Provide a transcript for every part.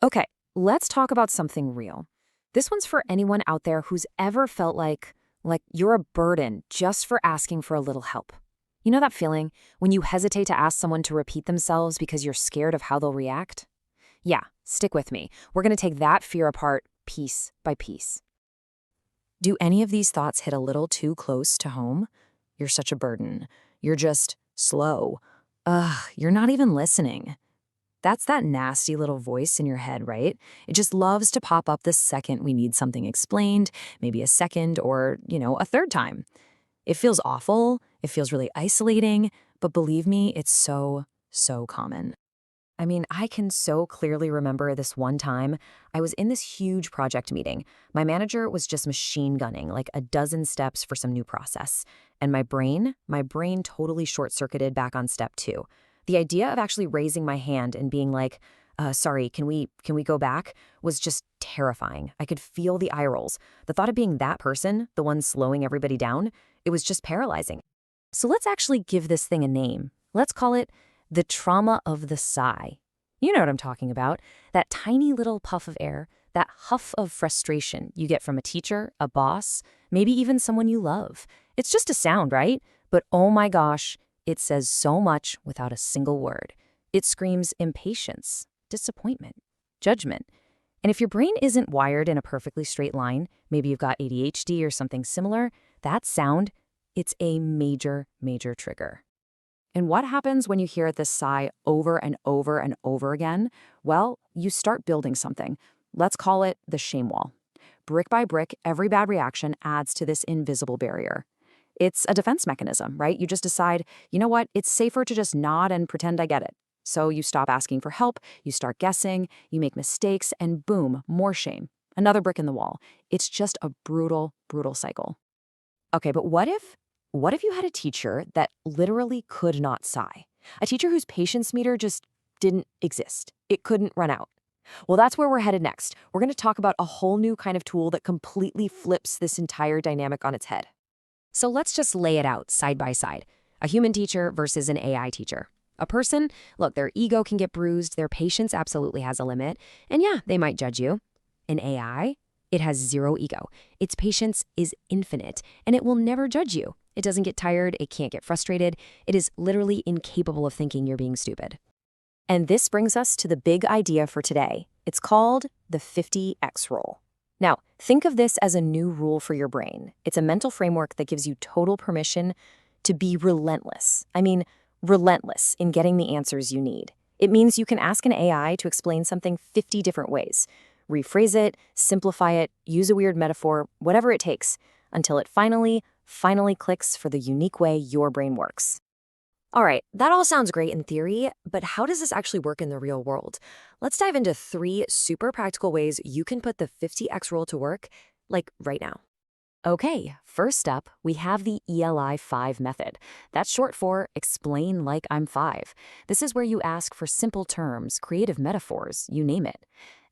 Okay, let's talk about something real. This one's for anyone out there who's ever felt like you're a burden just for asking for a little help. You know that feeling when you hesitate to ask someone to repeat themselves because you're scared of how they'll react? Yeah, stick with me. We're going to take that fear apart piece by piece. Do any of these thoughts hit a little too close to home? You're such a burden. You're just slow. Ugh, you're not even listening. That's that nasty little voice in your head, right? It just loves to pop up the second we need something explained, maybe a second or, a third time. It feels awful. It feels really isolating. But believe me, it's so, so common. I mean, I can so clearly remember this one time. I was in this huge project meeting. My manager was just machine gunning like a dozen steps for some new process. And my brain totally short-circuited back on step 2. The idea of actually raising my hand and being like, sorry, can we go back, was just terrifying. I could feel the eye rolls. The thought of being that person, the one slowing everybody down, it was just paralyzing. So let's actually give this thing a name. Let's call it the trauma of the sigh. You know what I'm talking about. That tiny little puff of air, that huff of frustration you get from a teacher, a boss, maybe even someone you love. It's just a sound, right? But oh my gosh, it says so much without a single word. It screams impatience, disappointment, judgment. And if your brain isn't wired in a perfectly straight line, maybe you've got ADHD or something similar, that sound, it's a major, major trigger. And what happens when you hear this sigh over and over and over again? Well, you start building something. Let's call it the shame wall. Brick by brick, every bad reaction adds to this invisible barrier. It's a defense mechanism, right? You just decide, you know what, it's safer to just nod and pretend I get it. So you stop asking for help, you start guessing, you make mistakes, and boom, more shame. Another brick in the wall. It's just a brutal, brutal cycle. Okay, but what if you had a teacher that literally could not sigh? A teacher whose patience meter just didn't exist. It couldn't run out. Well, that's where we're headed next. We're going to talk about a whole new kind of tool that completely flips this entire dynamic on its head. So let's just lay it out side by side. A human teacher versus an AI teacher. A person, look, their ego can get bruised, their patience absolutely has a limit, and yeah, they might judge you. An AI, it has zero ego. Its patience is infinite, and it will never judge you. It doesn't get tired, it can't get frustrated. It is literally incapable of thinking you're being stupid. And this brings us to the big idea for today. It's called the 50x rule. Now, think of this as a new rule for your brain. It's a mental framework that gives you total permission to be relentless. I mean, relentless in getting the answers you need. It means you can ask an AI to explain something 50 different ways. Rephrase it, simplify it, use a weird metaphor, whatever it takes, until it finally clicks for the unique way your brain works. All right, that all sounds great in theory, but how does this actually work in the real world? Let's dive into 3 super practical ways you can put the 50x rule to work, like right now. Okay, first up, we have the ELI 5 method. That's short for explain like I'm 5. This is where you ask for simple terms, creative metaphors, you name it.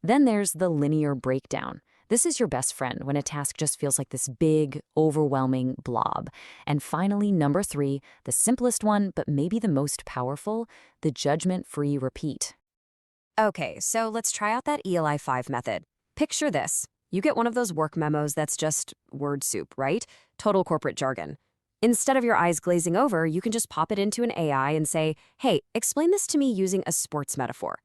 Then there's the linear breakdown. This is your best friend when a task just feels like this big, overwhelming blob. And finally, number 3, the simplest one, but maybe the most powerful, the judgment-free repeat. Okay, so let's try out that ELI 5 method. Picture this. You get one of those work memos that's just word soup, right? Total corporate jargon. Instead of your eyes glazing over, you can just pop it into an AI and say, hey, explain this to me using a sports metaphor.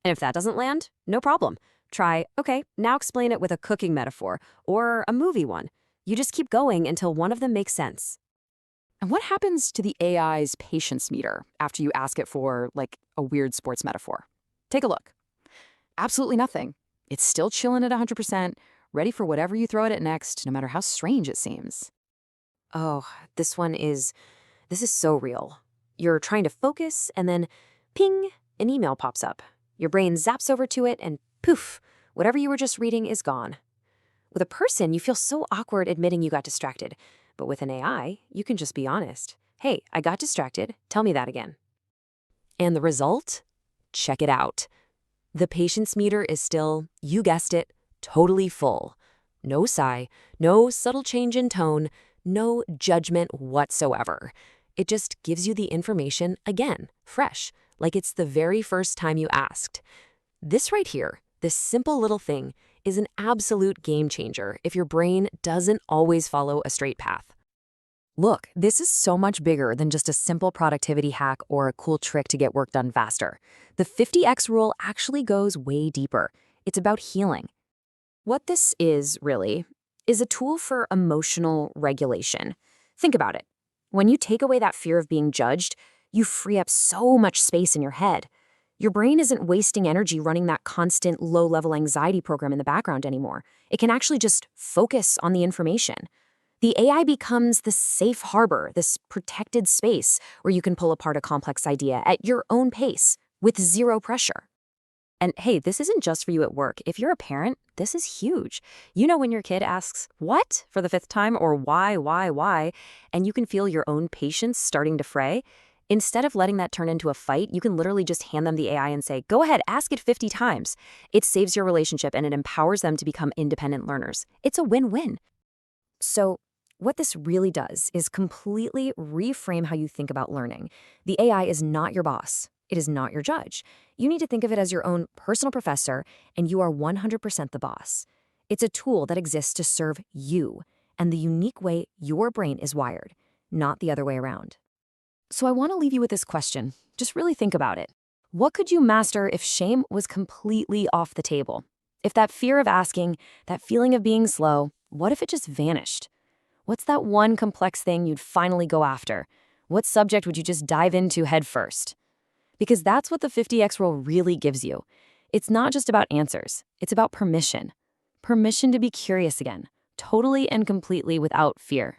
And if that doesn't land, no problem. Try, okay, now explain it with a cooking metaphor or a movie one. You just keep going until one of them makes sense. And what happens to the AI's patience meter after you ask it for, like, a weird sports metaphor? Take a look. Absolutely nothing. It's still chilling at 100%, ready for whatever you throw at it next, no matter how strange it seems. Oh, this is so real. You're trying to focus and then ping, an email pops up. Your brain zaps over to it and poof, whatever you were just reading is gone. With a person, you feel so awkward admitting you got distracted. But with an AI, you can just be honest. Hey, I got distracted. Tell me that again. And the result? Check it out. The patience meter is still, you guessed it, totally full. No sigh, no subtle change in tone, no judgment whatsoever. It just gives you the information again, fresh, like it's the very first time you asked. This right here, This simple little thing is an absolute game changer if your brain doesn't always follow a straight path. Look, this is so much bigger than just a simple productivity hack or a cool trick to get work done faster. The 50x rule actually goes way deeper. It's about healing. What this is, really, is a tool for emotional regulation. Think about it. When you take away that fear of being judged, you free up so much space in your head. Your brain isn't wasting energy running that constant low-level anxiety program in the background anymore. It can actually just focus on the information. The AI becomes the safe harbor, this protected space where you can pull apart a complex idea at your own pace with zero pressure. And hey, this isn't just for you at work. If you're a parent, this is huge. You know when your kid asks, "What?" for the 5th time, or why, and you can feel your own patience starting to fray. Instead of letting that turn into a fight, you can literally just hand them the AI and say, "Go ahead, ask it 50 times. It saves your relationship and it empowers them to become independent learners. It's a win-win. So, what this really does is completely reframe how you think about learning. The AI is not your boss. It is not your judge. You need to think of it as your own personal professor, and you are 100% the boss. It's a tool that exists to serve you and the unique way your brain is wired, not the other way around. So I want to leave you with this question. Just really think about it. What could you master if shame was completely off the table? If that fear of asking, that feeling of being slow, what if it just vanished? What's that one complex thing you'd finally go after? What subject would you just dive into head first? Because that's what the 50x rule really gives you. It's not just about answers. It's about permission. Permission to be curious again, totally and completely without fear.